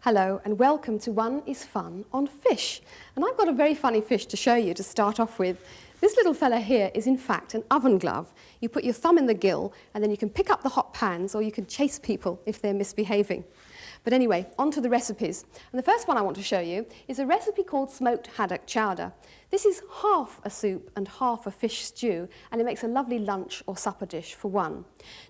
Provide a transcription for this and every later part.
Hello and welcome to One is Fun on Fish. And I've got a very funny fish to show you to start off with. This little fella here is in fact an oven glove. You put your thumb in the gill and then you can pick up the hot pans or you can chase people if they're misbehaving. But anyway, on to the recipes. And the first one I want to show you is a recipe called smoked haddock chowder. This is half a soup and half a fish stew, and it makes a lovely lunch or supper dish for one.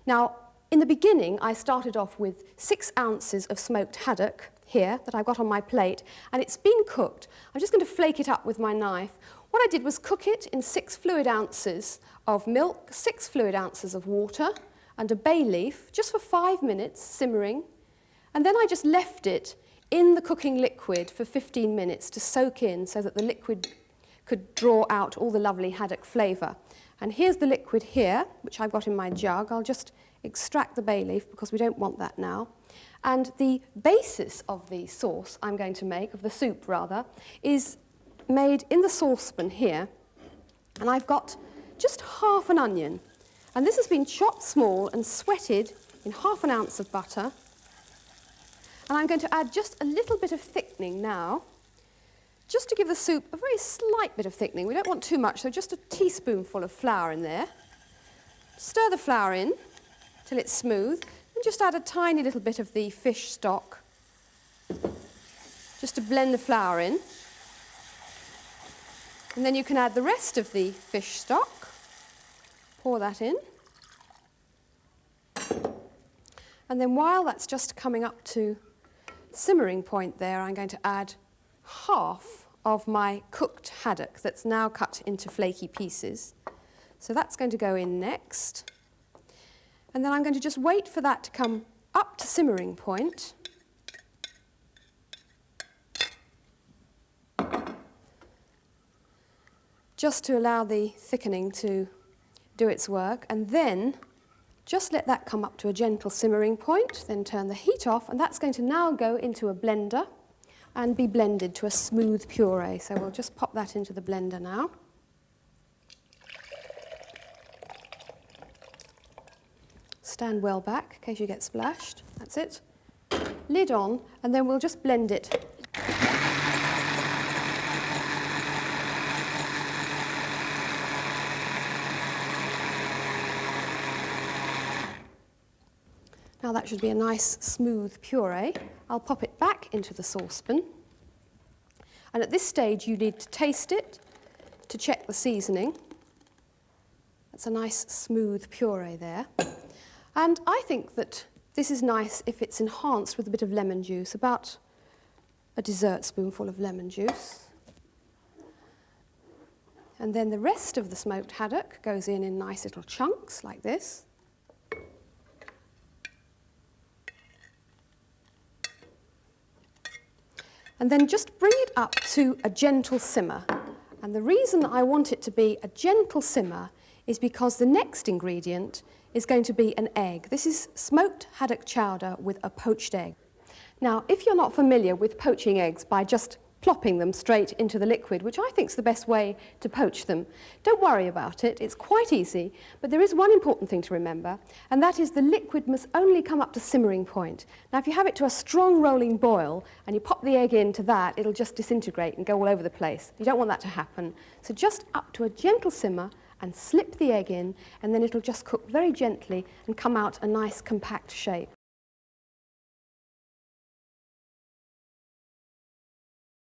Now, in the beginning, I started off with 6 ounces of smoked haddock here that I've got on my plate, and it's been cooked. I'm just going to flake it up with my knife. What I did was cook it in 6 fluid ounces of milk, 6 fluid ounces of water, and a bay leaf, just for 5 minutes, simmering. And then I just left it in the cooking liquid for 15 minutes to soak in so that the liquid could draw out all the lovely haddock flavour. And here's the liquid here, which I've got in my jug. I'll just extract the bay leaf because we don't want that now. And the basis of the sauce I'm going to make, of the soup rather, is made in the saucepan here. And I've got just half an onion. And this has been chopped small and sweated in half an ounce of butter. And I'm going to add just a little bit of thickening now, just to give the soup a very slight bit of thickening. We don't want too much, so just a teaspoonful of flour in there. Stir the flour in till it's smooth, and just add a tiny little bit of the fish stock, just to blend the flour in. And then you can add the rest of the fish stock, pour that in. And then while that's just coming up to simmering point there, I'm going to add half of my cooked haddock that's now cut into flaky pieces. So that's going to go in next. And then I'm going to just wait for that to come up to simmering point. Just to allow the thickening to do its work. And then just let that come up to a gentle simmering point, then turn the heat off, and that's going to now go into a blender and be blended to a smooth puree. So we'll just pop that into the blender now. Stand well back in case you get splashed. That's it. Lid on, and then we'll just blend it. Now that should be a nice smooth puree. I'll pop it back into the saucepan. And at this stage you need to taste it to check the seasoning. That's a nice smooth puree there. And I think that this is nice if it's enhanced with a bit of lemon juice, about a dessert spoonful of lemon juice. And then the rest of the smoked haddock goes in nice little chunks like this. And then just bring it up to a gentle simmer. And the reason I want it to be a gentle simmer is because the next ingredient is going to be an egg. This is smoked haddock chowder with a poached egg. Now, if you're not familiar with poaching eggs by just plopping them straight into the liquid, which I think is the best way to poach them, don't worry about it. It's quite easy, but there is one important thing to remember, and that is the liquid must only come up to simmering point. Now, if you have it to a strong rolling boil and you pop the egg into that, it'll just disintegrate and go all over the place. You don't want that to happen. So just up to a gentle simmer and slip the egg in, and then it'll just cook very gently and come out a nice compact shape.